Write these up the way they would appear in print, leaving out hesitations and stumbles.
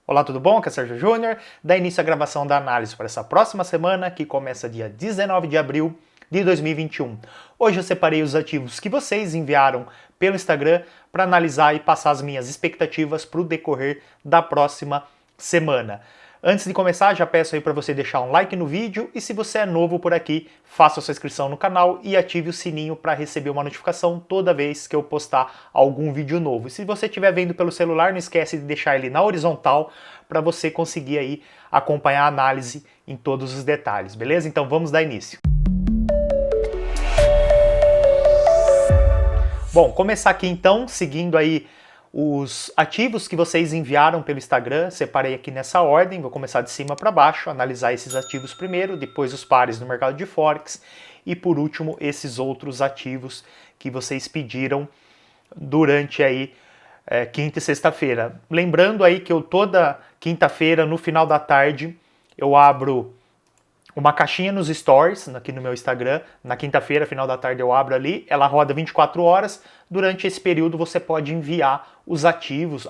Olá, tudo bom? Aqui é Sérgio Júnior. Dá início à gravação da análise para essa próxima semana, que começa dia 19 de abril de 2021. Hoje eu separei os ativos que vocês enviaram pelo Instagram para analisar e passar as minhas expectativas para o decorrer da próxima semana. Antes de começar, já peço aí para você deixar um like no vídeo e se você é novo por aqui, faça a sua inscrição no canal e ative o sininho para receber uma notificação toda vez que eu postar algum vídeo novo. E se você estiver vendo pelo celular, não esquece de deixar ele na horizontal para você conseguir aí acompanhar a análise em todos os detalhes, beleza? Então vamos dar início. Bom, começar aqui então, seguindo aí os ativos que vocês enviaram pelo Instagram, separei aqui nessa ordem, vou começar de cima para baixo, analisar esses ativos primeiro, depois os pares no mercado de Forex e por último esses outros ativos que vocês pediram durante aí quinta e sexta-feira. Lembrando aí que eu toda quinta-feira no final da tarde eu abro uma caixinha nos stories, aqui no meu Instagram, na quinta-feira, final da tarde eu abro ali, ela roda 24 horas, durante esse período você pode enviar os ativos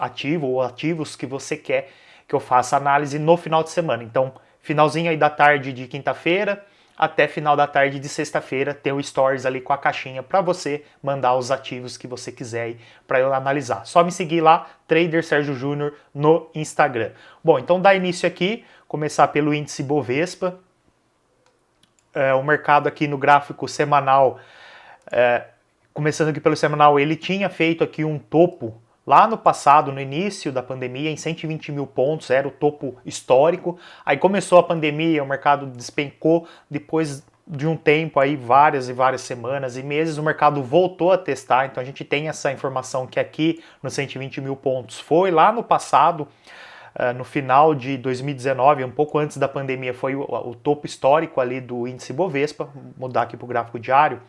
que você quer que eu faça análise no final de semana. Então, finalzinho aí da tarde de quinta-feira, até final da tarde de sexta-feira, tem o stories ali com a caixinha para você mandar os ativos que você quiser aí para eu analisar. Só me seguir lá, Trader Sérgio Júnior no Instagram. Bom, então dá início aqui, começar pelo índice Bovespa. O mercado aqui no gráfico semanal, começando aqui pelo semanal, ele tinha feito aqui um topo lá no passado, no início da pandemia, em 120 mil pontos, era o topo histórico. Aí começou a pandemia, o mercado despencou, depois de um tempo aí, várias e várias semanas e meses, o mercado voltou a testar, então a gente tem essa informação que aqui nos 120 mil pontos foi lá no passado, no final de 2019, um pouco antes da pandemia, foi o topo histórico ali do índice Bovespa, vou mudar aqui para o gráfico diário,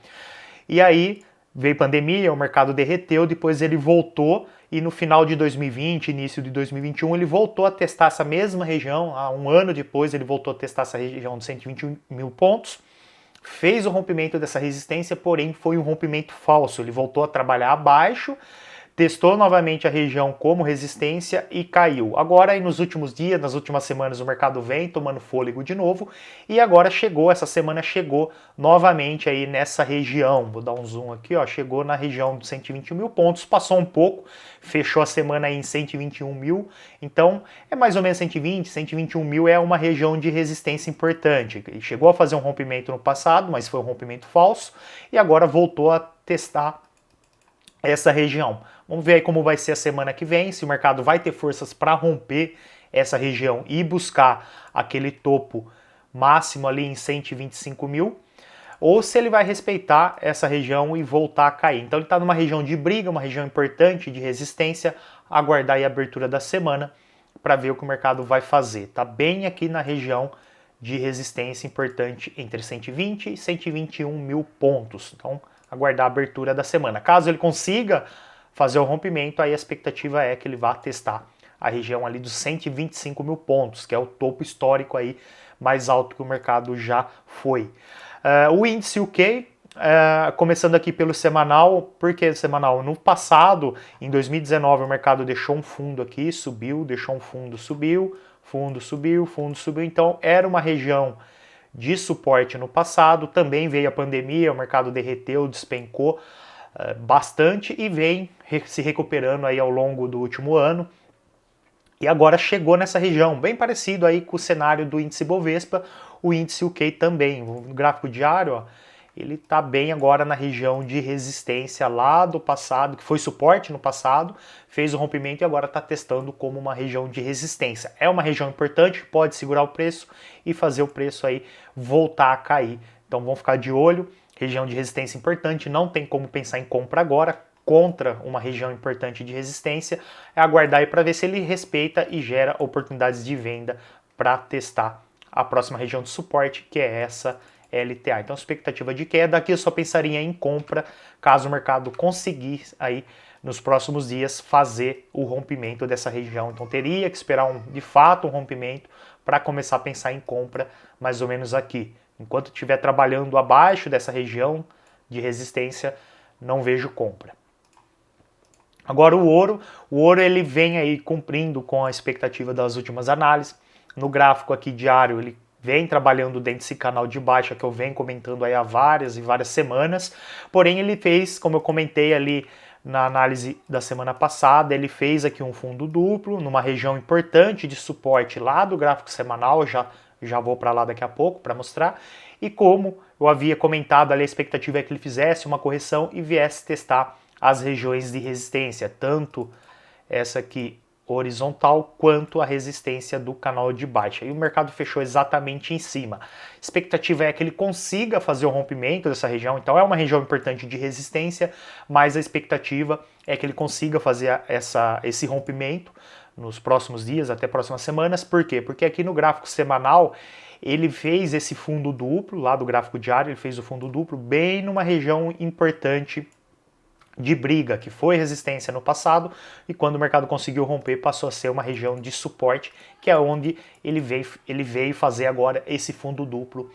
e aí veio pandemia, o mercado derreteu, depois ele voltou e no final de 2020, início de 2021, ele voltou a testar essa mesma região, há um ano depois ele voltou a testar essa região de 120 mil pontos, fez o rompimento dessa resistência, porém foi um rompimento falso, ele voltou a trabalhar abaixo, testou novamente a região como resistência e caiu. Agora, aí nos últimos dias, nas últimas semanas, o mercado vem tomando fôlego de novo e agora essa semana chegou novamente aí nessa região. Vou dar um zoom aqui, ó, chegou na região de 120 mil pontos, passou um pouco, fechou a semana aí em 121 mil, então é mais ou menos 120, 121 mil é uma região de resistência importante. Ele chegou a fazer um rompimento no passado, mas foi um rompimento falso e agora voltou a testar essa região. Vamos ver aí como vai ser a semana que vem, se o mercado vai ter forças para romper essa região e buscar aquele topo máximo ali em 125 mil, ou se ele vai respeitar essa região e voltar a cair. Então ele está numa região de briga, uma região importante de resistência, aguardar aí a abertura da semana para ver o que o mercado vai fazer. Está bem aqui na região de resistência importante entre 120 e 121 mil pontos. Então aguardar a abertura da semana. Caso ele consiga fazer o rompimento, aí a expectativa é que ele vá testar a região ali dos 125 mil pontos, que é o topo histórico aí mais alto que o mercado já foi. O índice UK, começando aqui pelo semanal, por que semanal? No passado, em 2019, o mercado deixou um fundo aqui, subiu, deixou um fundo, subiu, fundo subiu, fundo subiu, então era uma região de suporte no passado, também veio a pandemia, o mercado derreteu, despencou bastante e vem se recuperando aí ao longo do último ano e agora chegou nessa região, bem parecido aí com o cenário do índice Bovespa, o índice UK também, no gráfico diário, ó, ele está bem agora na região de resistência lá do passado, que foi suporte no passado, fez o rompimento e agora está testando como uma região de resistência. É uma região importante, pode segurar o preço e fazer o preço aí voltar a cair. Então vamos ficar de olho, região de resistência importante, não tem como pensar em compra agora, contra uma região importante de resistência, é aguardar aí para ver se ele respeita e gera oportunidades de venda para testar a próxima região de suporte, que é essa LTA. Então, expectativa de queda, aqui eu só pensaria em compra caso o mercado conseguir aí nos próximos dias fazer o rompimento dessa região. Então, teria que esperar de fato um rompimento para começar a pensar em compra mais ou menos aqui. Enquanto estiver trabalhando abaixo dessa região de resistência, não vejo compra. Agora o ouro ele vem aí cumprindo com a expectativa das últimas análises. No gráfico aqui diário ele vem trabalhando dentro desse canal de baixa que eu venho comentando aí há várias e várias semanas, porém ele fez, como eu comentei ali na análise da semana passada, ele fez aqui um fundo duplo numa região importante de suporte lá do gráfico semanal, já vou para lá daqui a pouco para mostrar, e como eu havia comentado ali, a expectativa é que ele fizesse uma correção e viesse testar as regiões de resistência, tanto essa aqui horizontal quanto a resistência do canal de baixa. E o mercado fechou exatamente em cima. A expectativa é que ele consiga fazer o rompimento dessa região, então é uma região importante de resistência, mas a expectativa é que ele consiga fazer esse rompimento nos próximos dias, até próximas semanas. Por quê? Porque aqui no gráfico semanal ele fez esse fundo duplo, lá do gráfico diário, ele fez o fundo duplo bem numa região importante de briga, que foi resistência no passado, e quando o mercado conseguiu romper, passou a ser uma região de suporte, que é onde ele veio fazer agora esse fundo duplo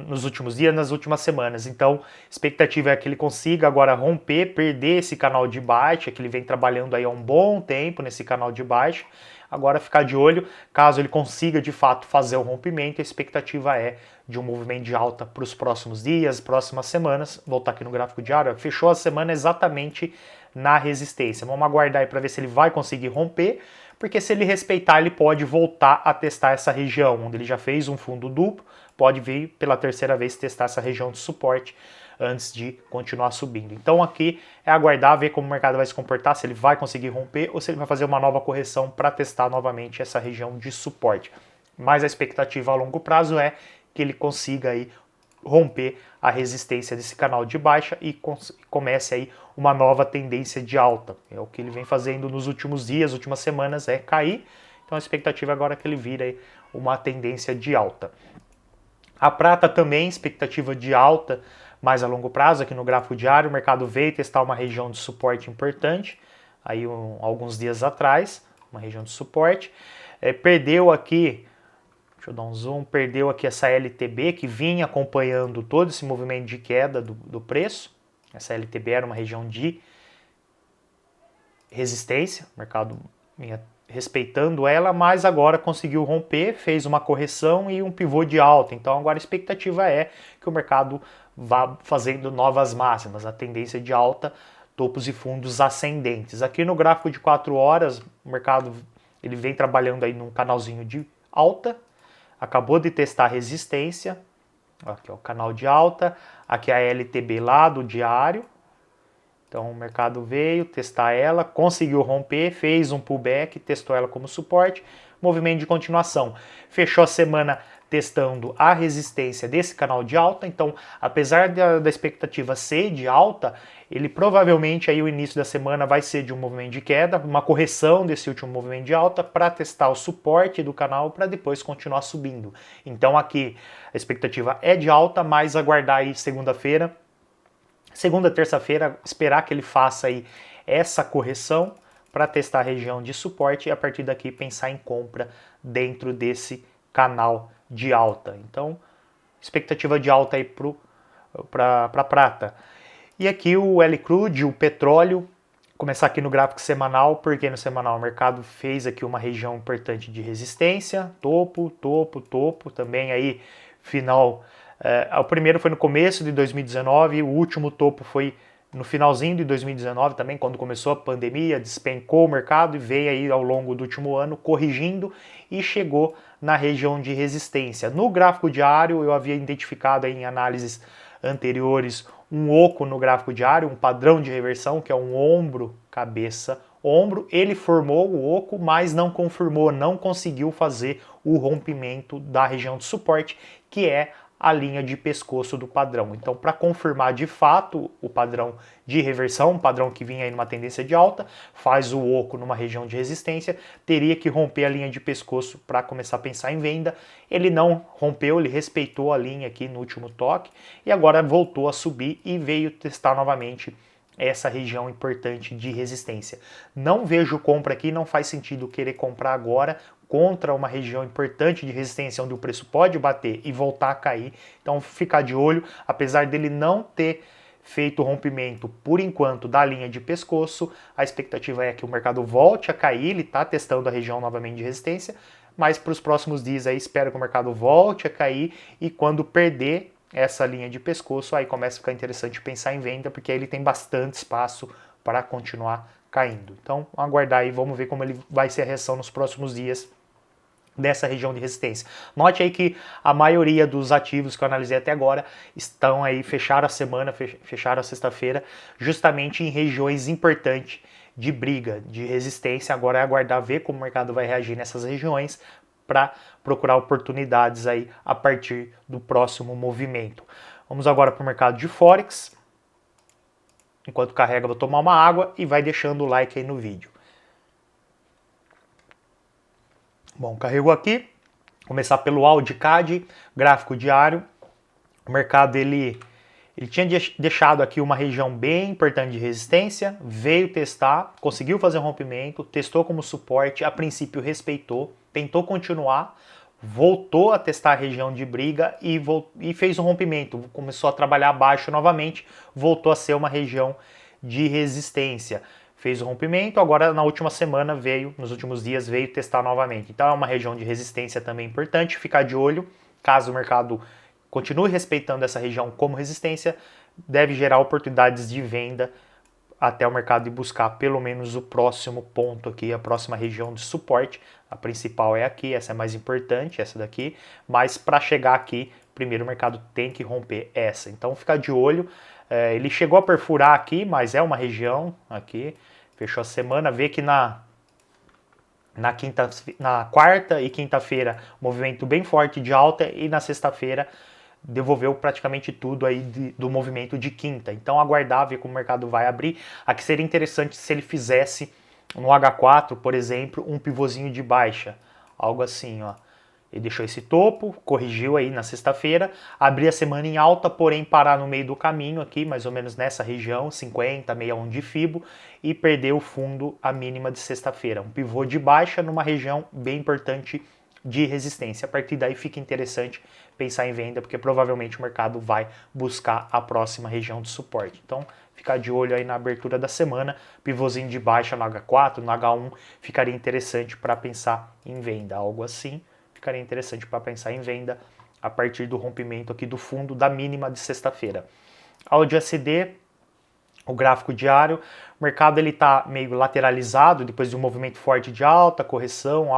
nos últimos dias, nas últimas semanas. Então, a expectativa é que ele consiga agora romper, perder esse canal de baixa, que ele vem trabalhando aí há um bom tempo nesse canal de baixa. Agora ficar de olho, caso ele consiga de fato fazer o rompimento, a expectativa é de um movimento de alta para os próximos dias, próximas semanas. Voltar aqui no gráfico diário, fechou a semana exatamente na resistência. Vamos aguardar aí para ver se ele vai conseguir romper, porque se ele respeitar, ele pode voltar a testar essa região, onde ele já fez um fundo duplo, pode vir pela terceira vez testar essa região de suporte antes de continuar subindo. Então aqui é aguardar, ver como o mercado vai se comportar, se ele vai conseguir romper ou se ele vai fazer uma nova correção para testar novamente essa região de suporte. Mas a expectativa a longo prazo é que ele consiga aí romper a resistência desse canal de baixa e comece aí uma nova tendência de alta. É o que ele vem fazendo nos últimos dias, últimas semanas, é cair. Então a expectativa agora é que ele vire aí uma tendência de alta. A prata também, expectativa de alta mais a longo prazo, aqui no gráfico diário, o mercado veio testar uma região de suporte importante, aí alguns dias atrás, uma região de suporte, perdeu aqui, deixa eu dar um zoom, perdeu aqui essa LTB que vinha acompanhando todo esse movimento de queda do preço, essa LTB era uma região de resistência, o mercado vinha respeitando ela, mas agora conseguiu romper, fez uma correção e um pivô de alta. Então agora a expectativa é que o mercado vá fazendo novas máximas, a tendência de alta, topos e fundos ascendentes. Aqui no gráfico de 4 horas, o mercado ele vem trabalhando aí num canalzinho de alta, acabou de testar resistência, aqui é o canal de alta, aqui é a LTB lá do diário. Então o mercado veio testar ela, conseguiu romper, fez um pullback, testou ela como suporte, movimento de continuação. Fechou a semana testando a resistência desse canal de alta, então apesar da expectativa ser de alta, ele provavelmente aí o início da semana vai ser de um movimento de queda, uma correção desse último movimento de alta para testar o suporte do canal para depois continuar subindo. Então aqui a expectativa é de alta, mas aguardar aí segunda-feira, terça-feira, esperar que ele faça aí essa correção para testar a região de suporte e a partir daqui pensar em compra dentro desse canal de alta. Então, expectativa de alta aí para prata. E aqui o L-Crude, o petróleo, começar aqui no gráfico semanal, porque no semanal o mercado fez aqui uma região importante de resistência, topo, topo, topo, também aí final. O primeiro foi no começo de 2019, o último topo foi no finalzinho de 2019 também, quando começou a pandemia, despencou o mercado e veio aí ao longo do último ano corrigindo e chegou na região de resistência. No gráfico diário eu havia identificado aí em análises anteriores um oco no gráfico diário, um padrão de reversão que é um ombro, cabeça, ombro. Ele formou o oco, mas não confirmou, não conseguiu fazer o rompimento da região de suporte, que é a linha de pescoço do padrão. Então, para confirmar de fato o padrão de reversão, um padrão que vinha aí numa tendência de alta, faz o oco numa região de resistência, teria que romper a linha de pescoço para começar a pensar em venda. Ele não rompeu, ele respeitou a linha aqui no último toque e agora voltou a subir e veio testar novamente essa região importante de resistência. Não vejo compra aqui, não faz sentido querer comprar agora contra uma região importante de resistência onde o preço pode bater e voltar a cair. Então ficar de olho, apesar dele não ter feito o rompimento, por enquanto, da linha de pescoço, a expectativa é que o mercado volte a cair, ele está testando a região novamente de resistência, mas para os próximos dias aí espero que o mercado volte a cair e quando perder essa linha de pescoço, aí começa a ficar interessante pensar em venda, porque aí ele tem bastante espaço para continuar caindo. Então, aguardar aí, vamos ver como ele vai ser a reação nos próximos dias dessa região de resistência. Note aí que a maioria dos ativos que eu analisei até agora estão aí, fecharam a semana, fecharam a sexta-feira, justamente em regiões importantes de briga, de resistência. Agora é aguardar ver como o mercado vai reagir nessas regiões para procurar oportunidades aí a partir do próximo movimento. Vamos agora para o mercado de Forex. Enquanto carrega, vou tomar uma água e vai deixando o like aí no vídeo. Bom, carregou aqui. Começar pelo AUD/CAD, gráfico diário. O mercado ele tinha deixado aqui uma região bem importante de resistência, veio testar, conseguiu fazer um rompimento, testou como suporte, a princípio respeitou, tentou continuar, voltou a testar a região de briga e fez um rompimento, começou a trabalhar abaixo novamente, voltou a ser uma região de resistência. Fez o rompimento, agora na última semana nos últimos dias veio testar novamente. Então é uma região de resistência também importante, ficar de olho, caso o mercado continue respeitando essa região como resistência, deve gerar oportunidades de venda até o mercado ir buscar pelo menos o próximo ponto aqui, a próxima região de suporte. A principal é aqui, essa é mais importante, essa daqui, mas para chegar aqui, primeiro o mercado tem que romper essa. Então ficar de olho, ele chegou a perfurar aqui, mas é uma região aqui, fechou a semana, vê que na quarta e quinta-feira, movimento bem forte de alta e na sexta-feira devolveu praticamente tudo aí do movimento de quinta. Então aguardar, ver como o mercado vai abrir. Aqui seria interessante se ele fizesse no H4, por exemplo, um pivôzinho de baixa, algo assim, ó. Ele deixou esse topo, corrigiu aí na sexta-feira, abriu a semana em alta, porém parar no meio do caminho aqui, mais ou menos nessa região, 50, 61 de Fibo, e perdeu o fundo a mínima de sexta-feira. Um pivô de baixa numa região bem importante de resistência. A partir daí fica interessante pensar em venda, porque provavelmente o mercado vai buscar a próxima região de suporte. Então, ficar de olho aí na abertura da semana, pivôzinho de baixa no H4, no H1, ficaria interessante para pensar em venda, algo assim. Ficaria interessante para pensar em venda a partir do rompimento aqui do fundo da mínima de sexta-feira. AUD/USD, o gráfico diário, o mercado ele está meio lateralizado depois de um movimento forte de alta correção,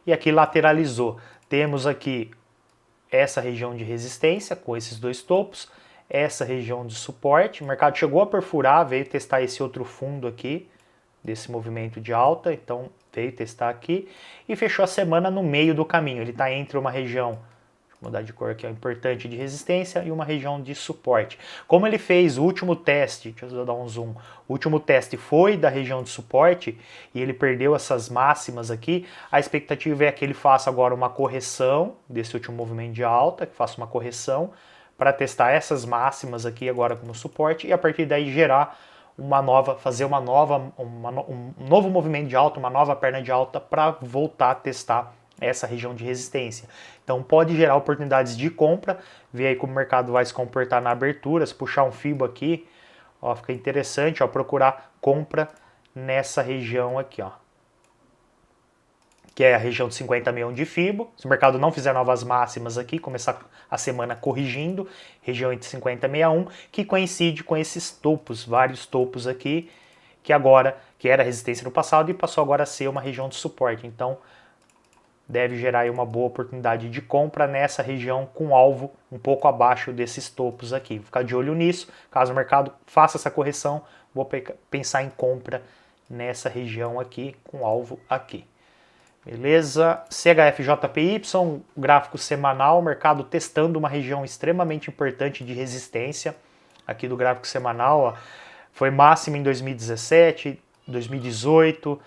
e aqui lateralizou. Temos aqui essa região de resistência com esses dois topos, essa região de suporte, o mercado chegou a perfurar, veio testar esse outro fundo aqui, desse movimento de alta, então veio testar aqui e fechou a semana no meio do caminho. Ele está entre uma região, deixa eu mudar de cor aqui, importante de resistência e uma região de suporte. Como ele fez o último teste, deixa eu dar um zoom, o último teste foi da região de suporte e ele perdeu essas máximas aqui, a expectativa é que ele faça agora uma correção desse último movimento de alta, que faça uma correção para testar essas máximas aqui agora como suporte e a partir daí gerar fazer um novo movimento de alta, uma nova perna de alta para voltar a testar essa região de resistência. Então pode gerar oportunidades de compra, ver aí como o mercado vai se comportar na abertura, se puxar um Fibo aqui, ó, fica interessante, ó, procurar compra nessa região aqui, ó, que é a região de 50 milhões de Fibo. Se o mercado não fizer novas máximas aqui, começar a semana corrigindo, região entre 50 e 61, que coincide com esses topos, vários topos aqui, que era resistência no passado e passou agora a ser uma região de suporte. Então, deve gerar aí uma boa oportunidade de compra nessa região com alvo um pouco abaixo desses topos aqui. Vou ficar de olho nisso, caso o mercado faça essa correção, vou pensar em compra nessa região aqui, com alvo aqui. Beleza? CHF-JPY, gráfico semanal, mercado testando uma região extremamente importante de resistência. Aqui do gráfico semanal, ó, foi máxima em 2017, 2018,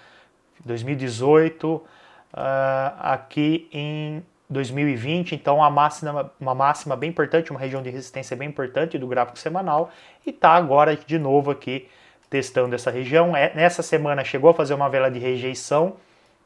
aqui em 2020, então uma máxima bem importante, uma região de resistência bem importante do gráfico semanal, e está agora de novo aqui testando essa região. Nessa semana chegou a fazer uma vela de rejeição,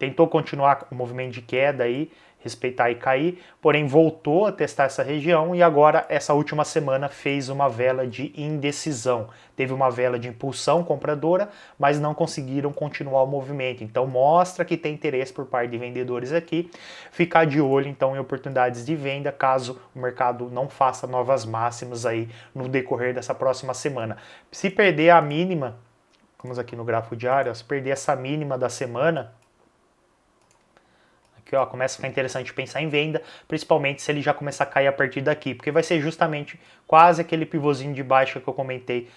tentou continuar o movimento de queda aí, respeitar e cair, porém voltou a testar essa região e agora essa última semana fez uma vela de indecisão. Teve uma vela de impulsão compradora, mas não conseguiram continuar o movimento. Então mostra que tem interesse por parte de vendedores aqui. Ficar de olho então em oportunidades de venda caso o mercado não faça novas máximas aí no decorrer dessa próxima semana. Se perder a mínima, vamos aqui no gráfico diário, se perder essa mínima da semana, aqui, ó, começa a ficar interessante pensar em venda, principalmente se ele já começar a cair a partir daqui, porque vai ser justamente quase aquele pivôzinho de baixa que eu comentei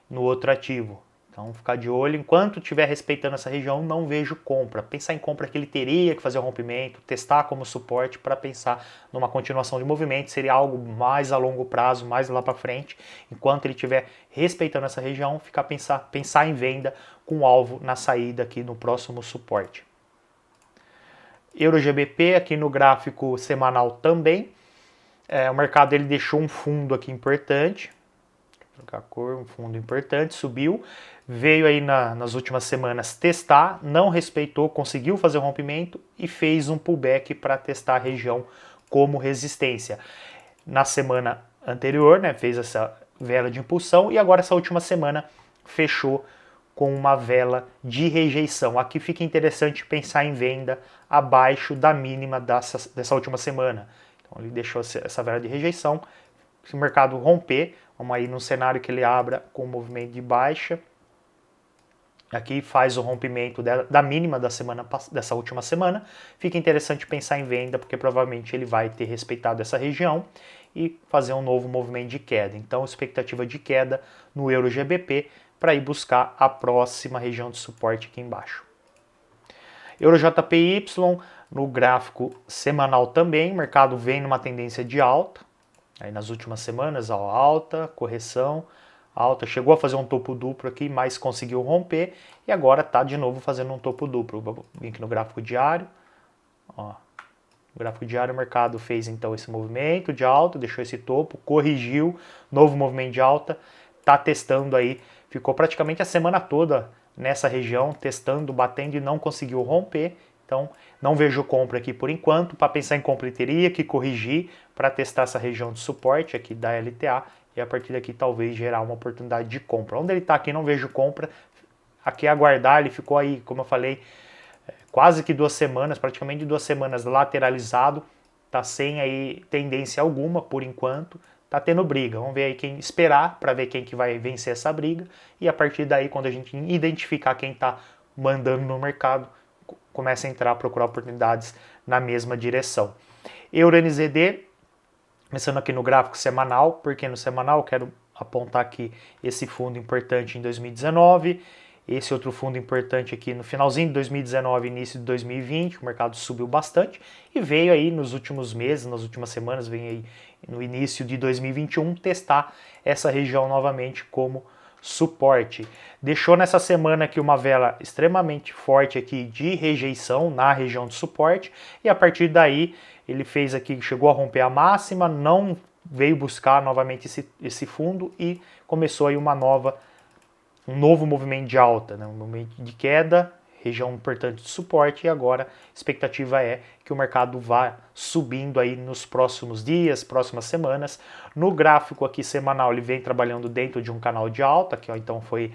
no outro ativo. Então, ficar de olho. Enquanto estiver respeitando essa região, não vejo compra. Pensar em compra que ele teria que fazer o rompimento, testar como suporte para pensar numa continuação de movimento, seria algo mais a longo prazo, mais lá para frente. Enquanto ele estiver respeitando essa região, pensar em venda com alvo na saída aqui no próximo suporte. EuroGBP aqui no gráfico semanal também. O mercado ele deixou um fundo aqui importante. Vou trocar a cor, um fundo importante, subiu. Veio aí nas últimas semanas testar, não respeitou, conseguiu fazer o rompimento e fez um pullback para testar a região como resistência. Na semana anterior, né, fez essa vela de impulsão e agora essa última semana fechou com uma vela de rejeição. Aqui fica interessante pensar em venda abaixo da mínima dessa última semana. Então ele deixou essa vela de rejeição. Se o mercado romper, vamos aí num cenário que ele abra com um movimento de baixa. Aqui faz o rompimento da mínima dessa última semana. Fica interessante pensar em venda, porque provavelmente ele vai ter respeitado essa região e fazer um novo movimento de queda. Então, expectativa de queda no EuroGBP para ir buscar a próxima região de suporte aqui embaixo. EuroJPY no gráfico semanal também, o mercado vem numa tendência de alta. Aí nas últimas semanas, ó, alta, correção, alta, chegou a fazer um topo duplo aqui, mas conseguiu romper e agora está de novo fazendo um topo duplo. Vou vir aqui no gráfico diário, ó. No gráfico diário o mercado fez então esse movimento de alta, deixou esse topo, corrigiu, novo movimento de alta, está testando aí, ficou praticamente a semana toda nessa região, testando, batendo e não conseguiu romper. Então, não vejo compra aqui por enquanto. Para pensar em compra, teria que corrigir para testar essa região de suporte aqui da LTA e a partir daqui talvez gerar uma oportunidade de compra. Onde ele está aqui não vejo compra. Aqui é aguardar, ele ficou aí, como eu falei, quase que 2 semanas, praticamente 2 semanas lateralizado. Está sem aí tendência alguma por enquanto. Tá tendo briga, vamos ver aí quem esperar para ver quem que vai vencer essa briga e a partir daí quando a gente identificar quem está mandando no mercado, começa a entrar, procurar oportunidades na mesma direção. EuroNZD, começando aqui no gráfico semanal, porque no semanal eu quero apontar aqui esse fundo importante em 2019, esse outro fundo importante aqui no finalzinho de 2019, início de 2020, o mercado subiu bastante e veio aí nos últimos meses, nas últimas semanas, vem aí no início de 2021 testar essa região novamente como suporte. Deixou nessa semana aqui uma vela extremamente forte aqui de rejeição na região de suporte e a partir daí ele fez aqui, chegou a romper a máxima, não veio buscar novamente esse fundo e começou aí um novo movimento de alta, né? Um movimento de queda, região importante de suporte e agora a expectativa é que o mercado vá subindo aí nos próximos dias, próximas semanas. No gráfico aqui semanal ele vem trabalhando dentro de um canal de alta, que ó, então foi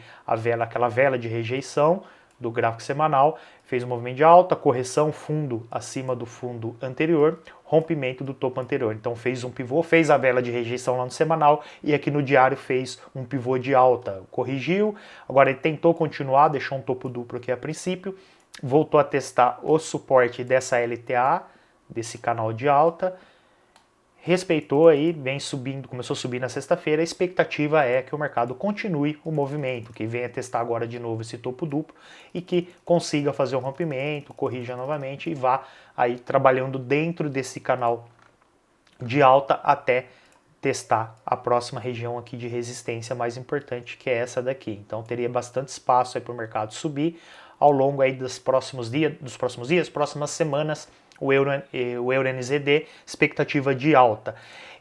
aquela vela de rejeição do gráfico semanal, fez um movimento de alta, correção, fundo acima do fundo anterior, rompimento do topo anterior. Então fez um pivô, fez a vela de rejeição lá no semanal e aqui no diário fez um pivô de alta, corrigiu, agora ele tentou continuar, deixou um topo duplo aqui a princípio, voltou a testar o suporte dessa LTA, desse canal de alta, respeitou aí, vem subindo, começou a subir na sexta-feira, a expectativa é que o mercado continue o movimento, que venha testar agora de novo esse topo duplo e que consiga fazer um rompimento, corrija novamente e vá aí trabalhando dentro desse canal de alta até testar a próxima região aqui de resistência mais importante, que é essa daqui. Então teria bastante espaço aí para o mercado subir ao longo aí dos próximos dias, próximas semanas, o EuroNZD, expectativa de alta.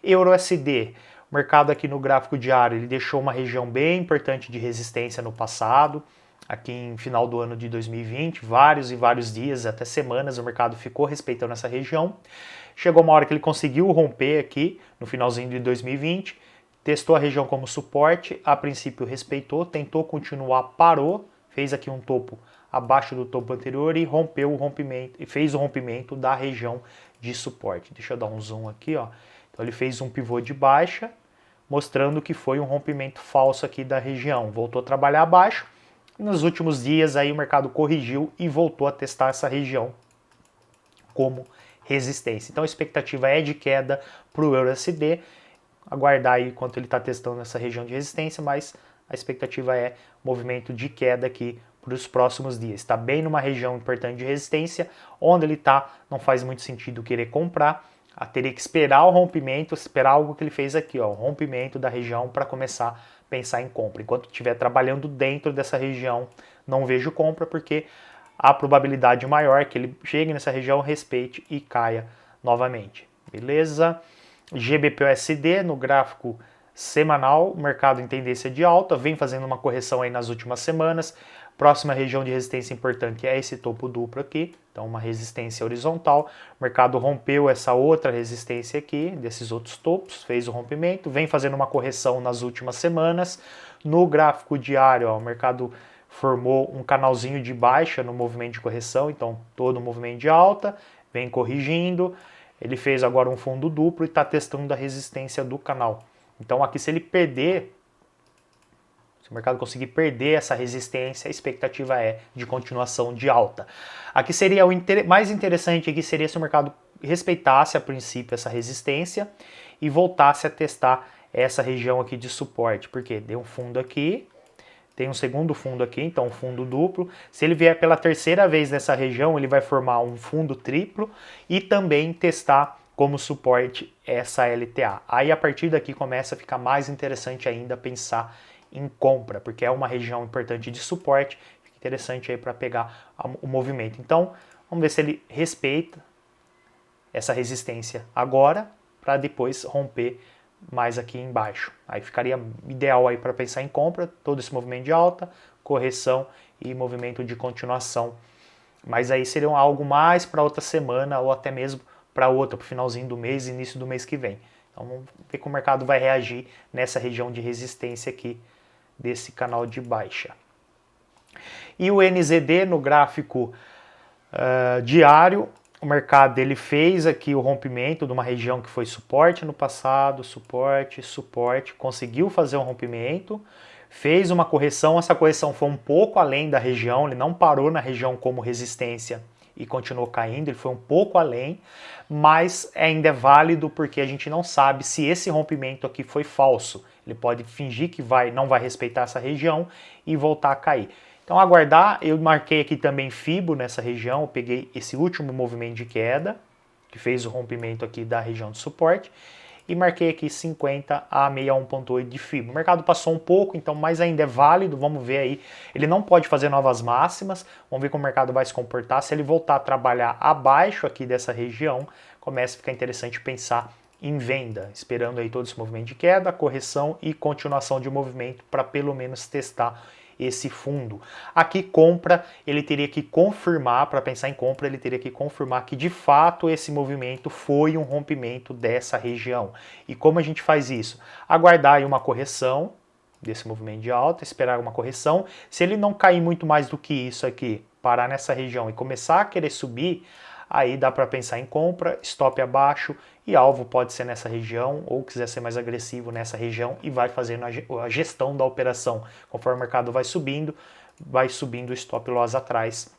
EuroSD, o mercado aqui no gráfico diário, ele deixou uma região bem importante de resistência no passado, aqui em final do ano de 2020, vários e vários dias, até semanas, o mercado ficou respeitando essa região. Chegou uma hora que ele conseguiu romper aqui no finalzinho de 2020, testou a região como suporte, a princípio respeitou, tentou continuar, parou, fez aqui um topo abaixo do topo anterior e rompeu o rompimento, e fez o rompimento da região de suporte. Deixa eu dar um zoom aqui, ó. Então ele fez um pivô de baixa, mostrando que foi um rompimento falso aqui da região. Voltou a trabalhar abaixo. Nos últimos dias aí o mercado corrigiu e voltou a testar essa região como resistência. Então a expectativa é de queda para o EURUSD. Aguardar aí enquanto ele está testando essa região de resistência, mas a expectativa é movimento de queda aqui para os próximos dias. Está bem numa região importante de resistência, onde ele está, não faz muito sentido querer comprar, teria que esperar o rompimento, esperar algo que ele fez aqui, ó, o rompimento da região para começar a pensar em compra. Enquanto estiver trabalhando dentro dessa região, não vejo compra, porque a probabilidade maior é que ele chegue nessa região, respeite e caia novamente. Beleza? GBP/USD no gráfico semanal, o mercado em tendência de alta, vem fazendo uma correção aí nas últimas semanas. Próxima região de resistência importante é esse topo duplo aqui, então uma resistência horizontal. O mercado rompeu essa outra resistência aqui, desses outros topos, fez o rompimento, vem fazendo uma correção nas últimas semanas. No gráfico diário, ó, o mercado formou um canalzinho de baixa no movimento de correção, então todo o movimento de alta, vem corrigindo. Ele fez agora um fundo duplo e está testando a resistência do canal. Então aqui se ele perder, se o mercado conseguir perder essa resistência, a expectativa é de continuação de alta. Aqui seria mais interessante aqui seria se o mercado respeitasse a princípio essa resistência e voltasse a testar essa região aqui de suporte, porque deu um fundo aqui, tem um segundo fundo aqui, então um fundo duplo. Se ele vier pela terceira vez nessa região, ele vai formar um fundo triplo e também testar como suporte essa LTA. Aí a partir daqui começa a ficar mais interessante ainda pensar em compra, porque é uma região importante de suporte, fica interessante aí para pegar o movimento. Então, vamos ver se ele respeita essa resistência agora, para depois romper mais aqui embaixo. Aí ficaria ideal aí para pensar em compra, todo esse movimento de alta, correção e movimento de continuação. Mas aí seria algo mais para outra semana ou até mesmo para outra, para o finalzinho do mês, início do mês que vem. Então vamos ver como o mercado vai reagir nessa região de resistência aqui desse canal de baixa. E o NZD no gráfico diário, o mercado ele fez aqui o rompimento de uma região que foi suporte no passado, suporte, suporte, conseguiu fazer um rompimento, fez uma correção, essa correção foi um pouco além da região, ele não parou na região como resistência e continuou caindo, ele foi um pouco além, mas ainda é válido porque a gente não sabe se esse rompimento aqui foi falso. Ele pode fingir que não vai respeitar essa região e voltar a cair. Então aguardar, eu marquei aqui também FIBO nessa região, eu peguei esse último movimento de queda, que fez o rompimento aqui da região de suporte, e marquei aqui 50 a 61.8 de FIBO. O mercado passou um pouco, então, mas ainda é válido, vamos ver aí. Ele não pode fazer novas máximas, vamos ver como o mercado vai se comportar. Se ele voltar a trabalhar abaixo aqui dessa região, começa a ficar interessante pensar em venda, esperando aí todo esse movimento de queda, correção e continuação de movimento para pelo menos testar esse fundo. Aqui compra, ele teria que confirmar, para pensar em compra, ele teria que confirmar que de fato esse movimento foi um rompimento dessa região. E como a gente faz isso? Aguardar aí uma correção desse movimento de alta, esperar uma correção. Se ele não cair muito mais do que isso aqui, parar nessa região e começar a querer subir, aí dá para pensar em compra, stop abaixo e alvo pode ser nessa região ou quiser ser mais agressivo nessa região e vai fazendo a gestão da operação. Conforme o mercado vai subindo o stop loss atrás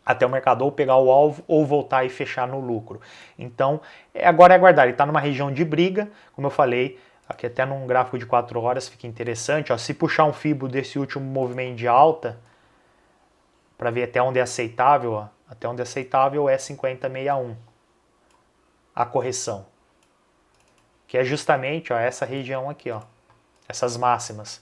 até o mercado ou pegar o alvo ou voltar e fechar no lucro. Então, agora é aguardar. Ele está numa região de briga, como eu falei, aqui até num gráfico de 4 horas fica interessante. Ó, se puxar um FIBO desse último movimento de alta, para ver até onde é aceitável, ó, até onde é aceitável é 50,61 a correção, que é justamente ó, essa região aqui, ó, essas máximas.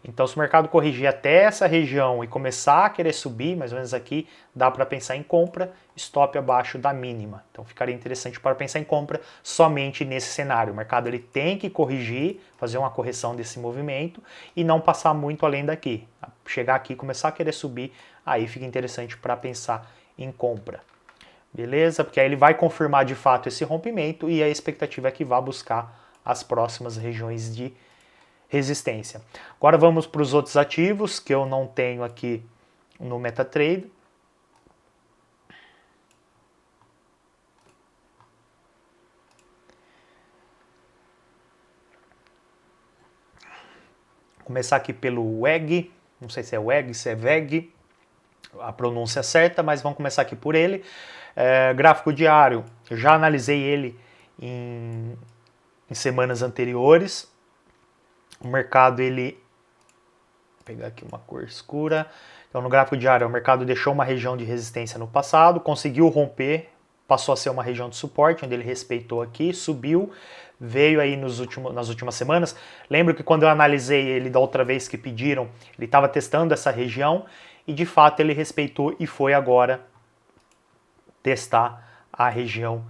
Então, se o mercado corrigir até essa região e começar a querer subir, mais ou menos aqui, dá para pensar em compra, stop abaixo da mínima. Então, ficaria interessante para pensar em compra somente nesse cenário. O mercado ele tem que corrigir, fazer uma correção desse movimento e não passar muito além daqui. Chegar aqui e começar a querer subir, aí fica interessante para pensar em compra. Beleza? Porque aí ele vai confirmar de fato esse rompimento e a expectativa é que vá buscar as próximas regiões de resistência. Agora vamos para os outros ativos que eu não tenho aqui no MetaTrader. Vou começar aqui pelo WEG, não sei se é WEG, se é VEG, a pronúncia é certa, mas vamos começar aqui por ele. Gráfico diário, eu já analisei ele em semanas anteriores. O mercado, ele... Vou pegar aqui uma cor escura. Então, no gráfico diário, o mercado deixou uma região de resistência no passado, conseguiu romper, passou a ser uma região de suporte, onde ele respeitou aqui, subiu, veio aí nas últimas semanas. Lembro que quando eu analisei ele da outra vez que pediram, ele estava testando essa região e, de fato, ele respeitou e foi agora testar a região...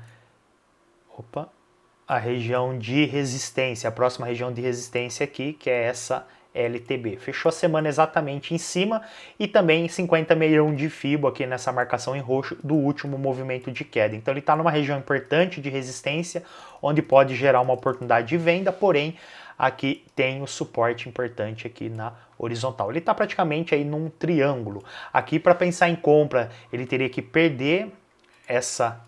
a região de resistência, a próxima região de resistência aqui, que é essa LTB. Fechou a semana exatamente em cima e também 50,61 de FIBO aqui nessa marcação em roxo do último movimento de queda. Então ele está numa região importante de resistência, onde pode gerar uma oportunidade de venda, porém aqui tem o suporte importante aqui na horizontal. Ele está praticamente aí num triângulo. Aqui para pensar em compra, ele teria que perder essa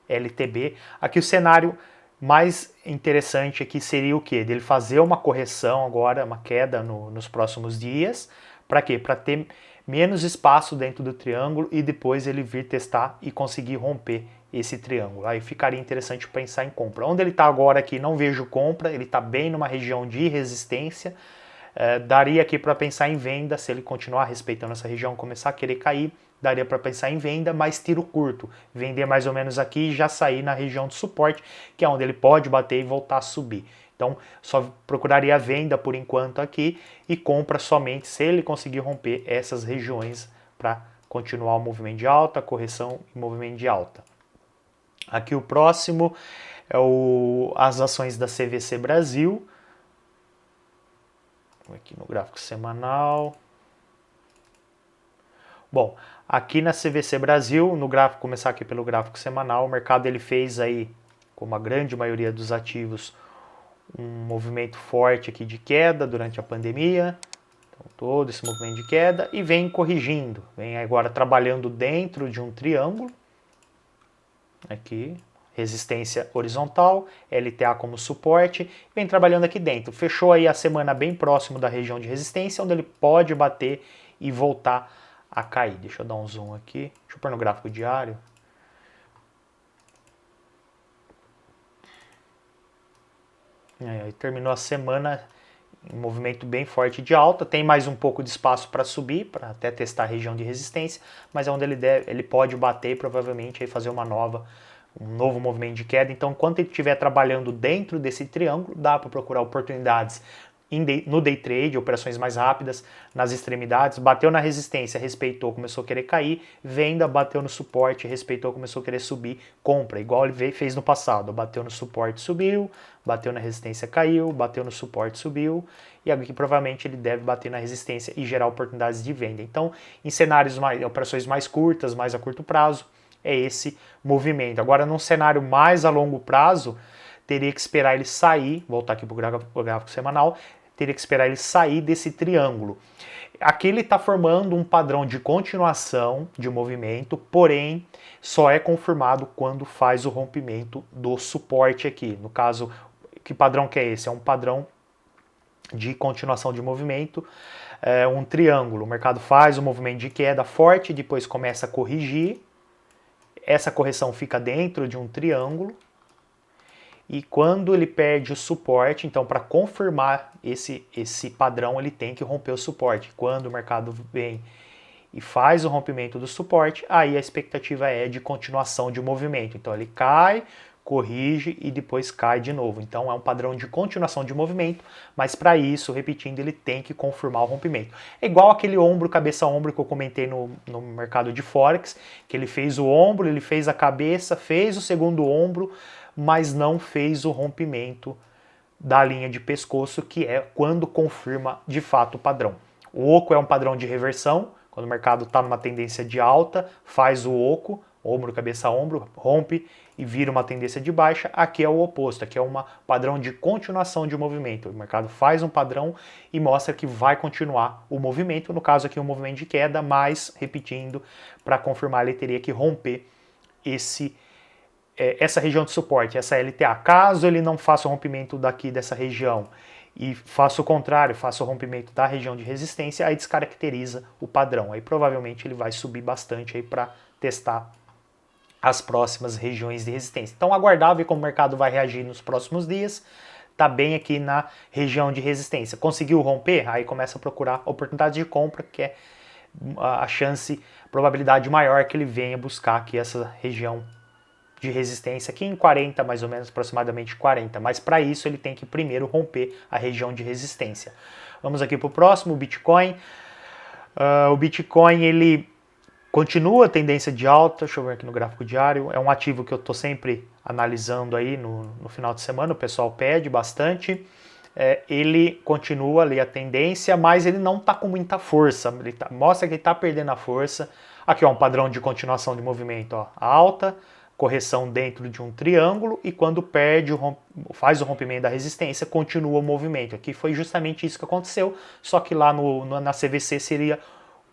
LTB. Aqui o cenário mais interessante aqui seria o quê? Dele fazer uma correção agora, uma queda nos próximos dias. Para quê? Para ter menos espaço dentro do triângulo e depois ele vir testar e conseguir romper esse triângulo. Aí ficaria interessante pensar em compra. Onde ele está agora aqui, não vejo compra, ele está bem numa região de resistência. Daria aqui para pensar em venda, se ele continuar respeitando essa região, começar a querer cair, daria para pensar em venda, mas tiro curto. Vender mais ou menos aqui e já sair na região de suporte, que é onde ele pode bater e voltar a subir. Então, só procuraria venda por enquanto aqui e compra somente se ele conseguir romper essas regiões para continuar o movimento de alta, correção e movimento de alta. Aqui o próximo é as ações da CVC Brasil. Aqui no gráfico semanal. Bom, aqui na CVC Brasil, no gráfico, começar aqui pelo gráfico semanal, o mercado ele fez aí, como a grande maioria dos ativos, um movimento forte aqui de queda durante a pandemia. Então, todo esse movimento de queda e vem corrigindo, vem agora trabalhando dentro de um triângulo. Aqui, resistência horizontal, LTA como suporte, vem trabalhando aqui dentro. Fechou aí a semana bem próximo da região de resistência, onde ele pode bater e voltar a cair. Deixa eu dar um zoom aqui. Deixa eu pôr no gráfico diário. Aí terminou a semana em um movimento bem forte de alta. Tem mais um pouco de espaço para subir, para até testar a região de resistência, mas é onde ele pode bater e provavelmente aí fazer um novo movimento de queda. Então, enquanto ele estiver trabalhando dentro desse triângulo, dá para procurar oportunidades no day trade, operações mais rápidas, nas extremidades. Bateu na resistência, respeitou, começou a querer cair. Venda, bateu no suporte, respeitou, começou a querer subir. Compra, igual ele fez no passado. Bateu no suporte, subiu. Bateu na resistência, caiu. Bateu no suporte, subiu. E aqui provavelmente ele deve bater na resistência e gerar oportunidades de venda. Então, em cenários operações mais curtas, mais a curto prazo, é esse movimento. Agora, num cenário mais a longo prazo, teria que esperar ele sair, voltar aqui para o gráfico semanal, teria que esperar ele sair desse triângulo. Aqui ele está formando um padrão de continuação de movimento, porém só é confirmado quando faz o rompimento do suporte aqui. No caso, que padrão que é esse? É um padrão de continuação de movimento, um triângulo. O mercado faz um movimento de queda forte, depois começa a corrigir. Essa correção fica dentro de um triângulo. E quando ele perde o suporte, então para confirmar esse padrão, ele tem que romper o suporte. Quando o mercado vem e faz o rompimento do suporte, aí a expectativa é de continuação de movimento. Então ele cai, corrige e depois cai de novo. Então é um padrão de continuação de movimento, mas para isso, repetindo, ele tem que confirmar o rompimento. É igual aquele ombro, cabeça-ombro que eu comentei no mercado de Forex, que ele fez o ombro, ele fez a cabeça, fez o segundo ombro, mas não fez o rompimento da linha de pescoço, que é quando confirma de fato o padrão. O oco é um padrão de reversão, quando o mercado está numa tendência de alta, faz o oco, ombro, cabeça, ombro, rompe e vira uma tendência de baixa. Aqui é o oposto, aqui é um padrão de continuação de movimento. O mercado faz um padrão e mostra que vai continuar o movimento, no caso aqui um movimento de queda, mas, repetindo, para confirmar ele teria que romper essa região de suporte, essa LTA. Caso ele não faça o rompimento daqui dessa região e faça o contrário, faça o rompimento da região de resistência, aí descaracteriza o padrão. Aí provavelmente ele vai subir bastante aí para testar as próximas regiões de resistência. Então aguardar ver como o mercado vai reagir nos próximos dias. Está bem aqui na região de resistência. Conseguiu romper? Aí começa a procurar oportunidade de compra, que é a chance, probabilidade maior que ele venha buscar aqui essa região de resistência aqui em 40, mais ou menos, aproximadamente 40. Mas para isso ele tem que primeiro romper a região de resistência. Vamos aqui para o próximo, o Bitcoin. O Bitcoin, ele continua a tendência de alta. Deixa eu ver aqui no gráfico diário. É um ativo que eu estou sempre analisando aí no final de semana. O pessoal pede bastante. Ele continua ali a tendência, mas ele não está com muita força. Mostra que ele está perdendo a força. Aqui ó, um padrão de continuação de movimento. Ó, alta, correção dentro de um triângulo e quando perde, faz o rompimento da resistência, continua o movimento. Aqui foi justamente isso que aconteceu, só que lá na CVC seria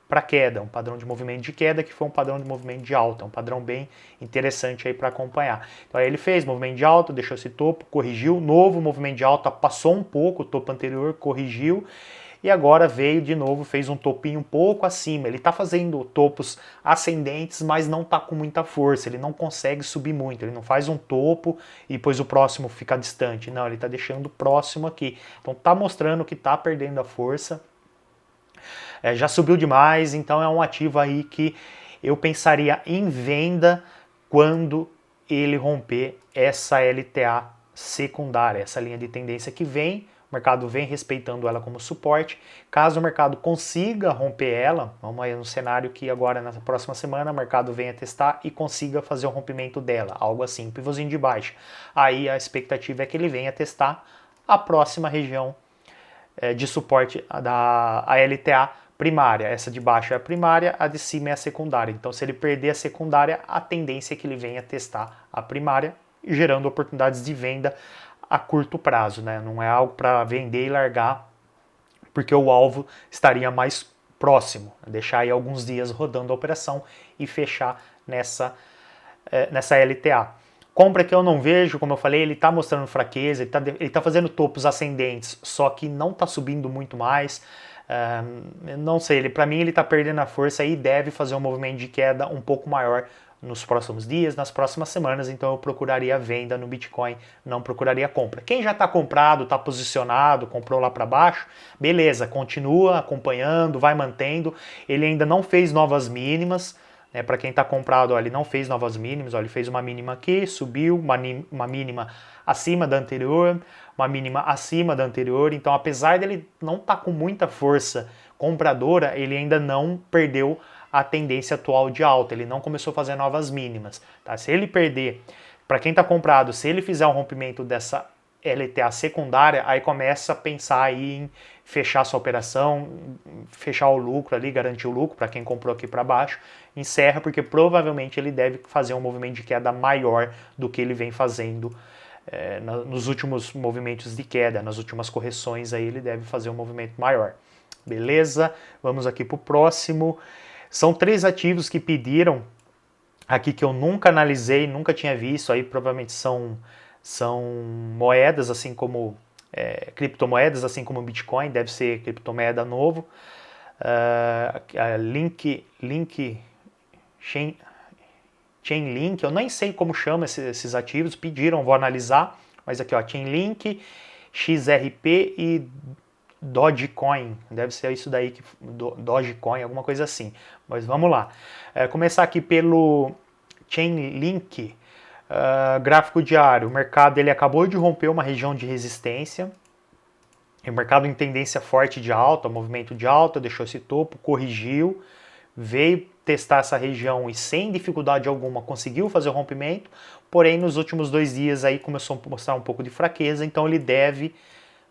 para queda, um padrão de movimento de queda que foi um padrão de movimento de alta, um padrão bem interessante aí para acompanhar. Então aí ele fez movimento de alta, deixou esse topo, corrigiu, novo movimento de alta, passou um pouco o topo anterior, corrigiu, e agora veio de novo, fez um topinho um pouco acima. Ele está fazendo topos ascendentes, mas não está com muita força, ele não consegue subir muito, ele não faz um topo e depois o próximo fica distante, não, ele está deixando próximo aqui. Então está mostrando que está perdendo a força, já subiu demais, então é um ativo aí que eu pensaria em venda quando ele romper essa LTA secundária, essa linha de tendência que vem. O mercado vem respeitando ela como suporte. Caso o mercado consiga romper ela, vamos aí no cenário que agora na próxima semana o mercado venha testar e consiga fazer o rompimento dela, algo assim, um pivôzinho de baixa. Aí a expectativa é que ele venha testar a próxima região de suporte da LTA primária. Essa de baixo é a primária, a de cima é a secundária. Então se ele perder a secundária, a tendência é que ele venha testar a primária, gerando oportunidades de venda a curto prazo, né? Não é algo para vender e largar, porque o alvo estaria mais próximo, deixar aí alguns dias rodando a operação e fechar nessa LTA. Compra que eu não vejo, como eu falei, ele está mostrando fraqueza, ele tá fazendo topos ascendentes, só que não está subindo muito mais. Não sei, para mim ele está perdendo a força e deve fazer um movimento de queda um pouco maior nos próximos dias, nas próximas semanas, então eu procuraria venda no Bitcoin, não procuraria compra. Quem já está comprado, está posicionado, comprou lá para baixo, beleza, continua acompanhando, vai mantendo, ele ainda não fez novas mínimas, né, para quem está comprado, ó, ele não fez novas mínimas, ó, ele fez uma mínima aqui, subiu, uma mínima acima da anterior, uma mínima acima da anterior, então apesar dele não estar com muita força compradora, ele ainda não perdeu a tendência atual de alta, ele não começou a fazer novas mínimas. Tá? Se ele perder, para quem está comprado, se ele fizer um rompimento dessa LTA secundária, aí começa a pensar aí em fechar sua operação, fechar o lucro ali, garantir o lucro para quem comprou aqui para baixo, encerra porque provavelmente ele deve fazer um movimento de queda maior do que ele vem fazendo nos últimos movimentos de queda, nas últimas correções aí ele deve fazer um movimento maior. Beleza? Vamos aqui para o próximo. São 3 ativos que pediram aqui que eu nunca analisei, nunca tinha visto, aí provavelmente são moedas, assim como criptomoedas, assim como Bitcoin, deve ser criptomoeda novo. Chainlink, eu nem sei como chama esses ativos, pediram, vou analisar, mas aqui ó, Chainlink, XRP e Dogecoin, deve ser isso daí, Dogecoin, alguma coisa assim, mas vamos lá. Começar aqui pelo Chainlink. Gráfico diário, o mercado ele acabou de romper uma região de resistência. O mercado em tendência forte de alta, movimento de alta, deixou esse topo, corrigiu, veio testar essa região e sem dificuldade alguma conseguiu fazer o rompimento, porém nos últimos 2 dias aí começou a mostrar um pouco de fraqueza, então ele deve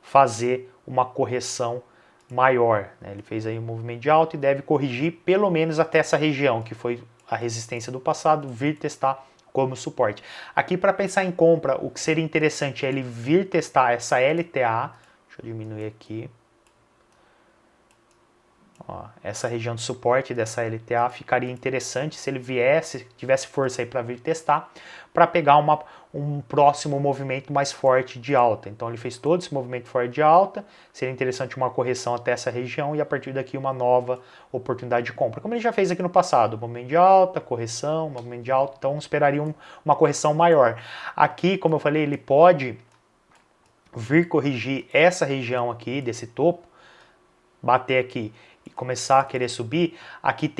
fazer uma correção maior, né? Ele fez aí um movimento de alta e deve corrigir pelo menos até essa região, que foi a resistência do passado, vir testar como suporte. Aqui para pensar em compra, o que seria interessante é ele vir testar essa LTA, deixa eu diminuir aqui, ó, essa região de suporte dessa LTA ficaria interessante se ele viesse, tivesse força aí para vir testar, para pegar um próximo movimento mais forte de alta. Então ele fez todo esse movimento forte de alta, seria interessante uma correção até essa região e a partir daqui uma nova oportunidade de compra. Como ele já fez aqui no passado, movimento de alta, correção, movimento de alta, então esperaria uma correção maior. Aqui, como eu falei, ele pode vir corrigir essa região aqui desse topo, bater aqui e começar a querer subir. Aqui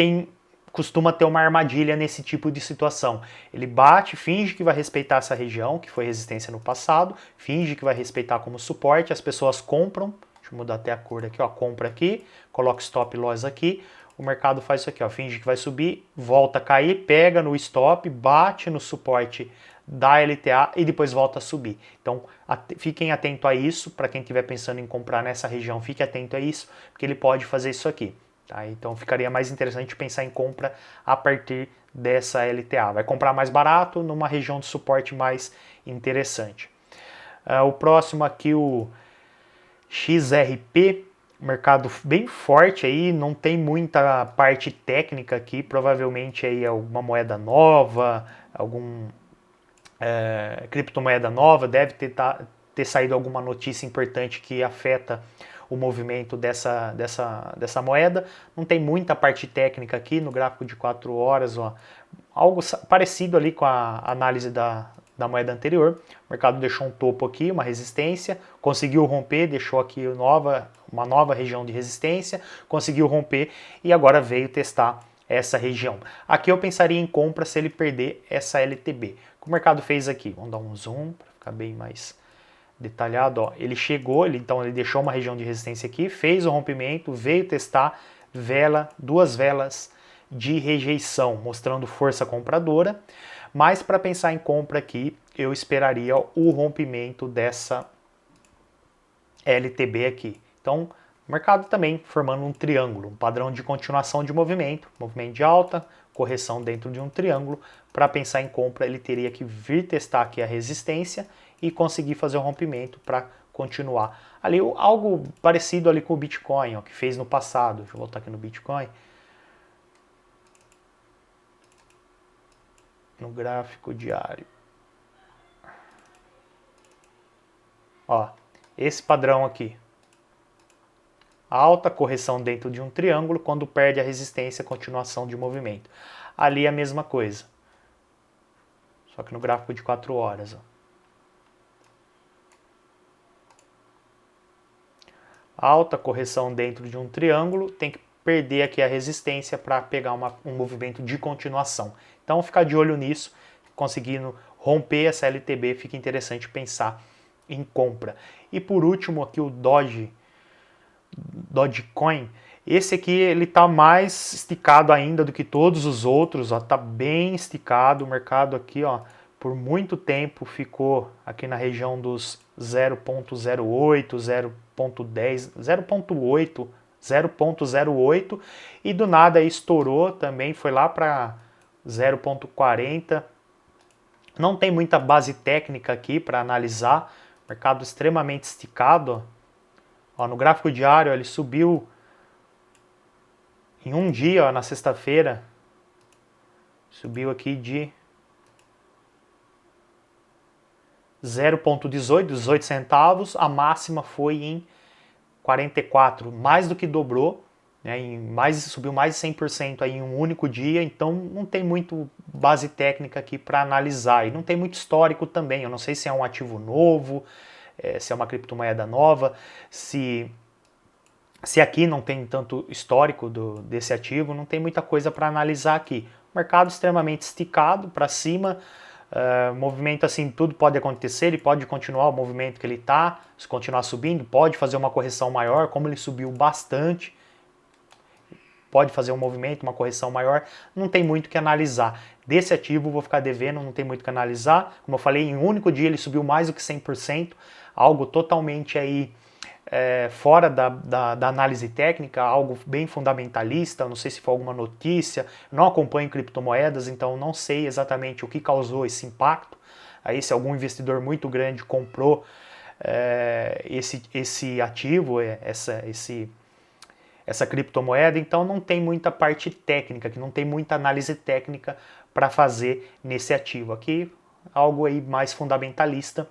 costuma ter uma armadilha nesse tipo de situação. Ele bate, finge que vai respeitar essa região, que foi resistência no passado, finge que vai respeitar como suporte, as pessoas compram, deixa eu mudar até a cor aqui, ó, compra aqui, coloca stop loss aqui, o mercado faz isso aqui, ó, finge que vai subir, volta a cair, pega no stop, bate no suporte da LTA e depois volta a subir. Então fiquem atentos a isso, para quem estiver pensando em comprar nessa região, fique atento a isso, porque ele pode fazer isso aqui. Tá? Então ficaria mais interessante pensar em compra a partir dessa LTA. Vai comprar mais barato numa região de suporte mais interessante. O próximo aqui, o XRP, mercado bem forte aí, não tem muita parte técnica aqui, provavelmente aí alguma moeda nova, algum criptomoeda nova, deve ter saído alguma notícia importante que afeta o movimento dessa moeda. Não tem muita parte técnica aqui no gráfico de 4 horas, ó, algo parecido ali com a análise da moeda anterior. O mercado deixou um topo aqui, uma resistência, conseguiu romper, deixou aqui uma nova região de resistência, conseguiu romper e agora veio testar essa região. Aqui eu pensaria em compra se ele perder essa LTB. O que o mercado fez aqui? Vamos dar um zoom para ficar bem mais detalhado. Ó. Ele chegou, então ele deixou uma região de resistência aqui, fez o rompimento, veio testar duas velas de rejeição, mostrando força compradora. Mas para pensar em compra aqui, eu esperaria o rompimento dessa LTB aqui. Então, o mercado também formando um triângulo, um padrão de continuação de movimento de alta, correção dentro de um triângulo. Para pensar em compra, ele teria que vir testar aqui a resistência e conseguir fazer o rompimento para continuar. Ali, algo parecido ali com o Bitcoin, ó, que fez no passado. Deixa eu voltar aqui no Bitcoin. No gráfico diário. Ó, esse padrão aqui. Alta, correção dentro de um triângulo, quando perde a resistência, continuação de movimento. Ali é a mesma coisa. Só que no gráfico de 4 horas. Ó. Alta, correção dentro de um triângulo, tem que perder aqui a resistência para pegar um movimento de continuação. Então, ficar de olho nisso, conseguindo romper essa LTB, fica interessante pensar em compra. E por último aqui o Dogecoin. Esse aqui ele tá mais esticado ainda do que todos os outros, ó, tá bem esticado. O mercado aqui, ó, por muito tempo ficou aqui na região dos 0.08, 0.10, 0.8, 0.08 e do nada estourou também, foi lá para 0.40. Não tem muita base técnica aqui para analisar, mercado extremamente esticado. Ó, no gráfico diário ele subiu em um dia, ó, na sexta-feira, subiu aqui de 0,18, 18 centavos, a máxima foi em 44, mais do que dobrou, né, subiu mais de 100% aí em um único dia, então não tem muito base técnica aqui para analisar, e não tem muito histórico também, eu não sei se é um ativo novo, se é uma criptomoeda nova, se aqui não tem tanto histórico desse ativo, não tem muita coisa para analisar aqui. Mercado extremamente esticado para cima, Movimento assim, tudo pode acontecer, ele pode continuar o movimento que ele está, se continuar subindo, pode fazer uma correção maior, como ele subiu bastante, pode fazer um movimento, uma correção maior, não tem muito o que analisar. Desse ativo vou ficar devendo, não tem muito o que analisar. Como eu falei, em um único dia ele subiu mais do que 100%, algo totalmente aí fora da análise técnica, algo bem fundamentalista, não sei se foi alguma notícia, não acompanho criptomoedas, então não sei exatamente o que causou esse impacto. Aí se algum investidor muito grande comprou esse ativo, essa criptomoeda, então não tem muita parte técnica, que não tem muita análise técnica para fazer nesse ativo. Aqui algo aí mais fundamentalista,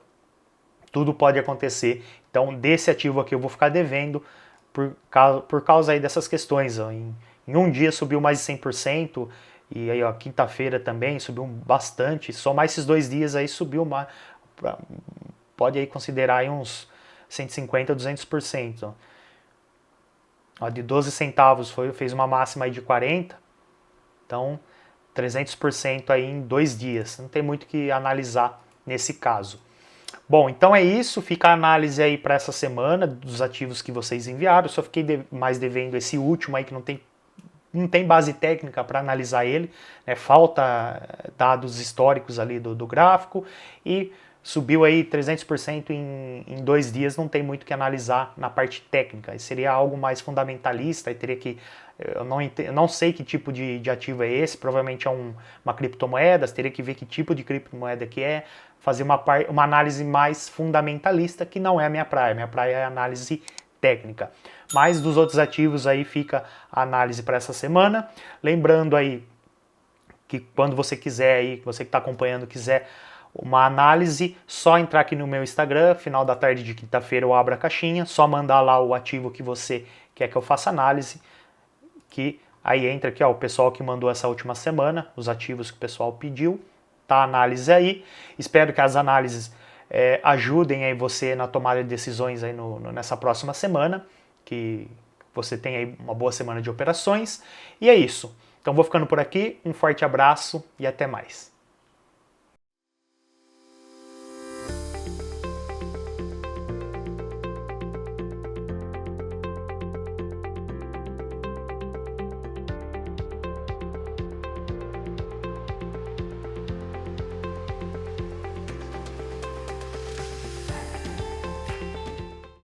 tudo pode acontecer. Então desse ativo aqui eu vou ficar devendo por causa aí dessas questões. Ó. Em um dia subiu mais de 100%, e aí ó, quinta-feira também subiu bastante, só mais esses 2 dias aí subiu mais, pode aí considerar aí uns 150 a 200%. Ó, de 12 centavos fez uma máxima aí de 40, então 300% aí em 2 dias. Não tem muito o que analisar nesse caso. Bom, então é isso, fica a análise aí para essa semana dos ativos que vocês enviaram. Eu só fiquei mais devendo esse último aí que não tem base técnica para analisar ele, né? Falta dados históricos ali do gráfico e subiu aí 300% em 2 dias, não tem muito o que analisar na parte técnica. Seria algo mais fundamentalista, e teria que... Eu não sei que tipo de ativo é esse, provavelmente é uma criptomoeda, teria que ver que tipo de criptomoeda que é, fazer uma análise mais fundamentalista, que não é a minha praia é a análise técnica. Mas dos outros ativos aí fica a análise para essa semana. Lembrando aí que quando você quiser aí, você que está acompanhando quiser uma análise, só entrar aqui no meu Instagram, final da tarde de quinta-feira eu abro a caixinha, só mandar lá o ativo que você quer que eu faça análise, que aí entra aqui ó, o pessoal que mandou essa última semana, os ativos que o pessoal pediu, tá a análise aí. Espero que as análises ajudem aí você na tomada de decisões aí nessa próxima semana, que você tenha aí uma boa semana de operações. E é isso. Então vou ficando por aqui, um forte abraço e até mais.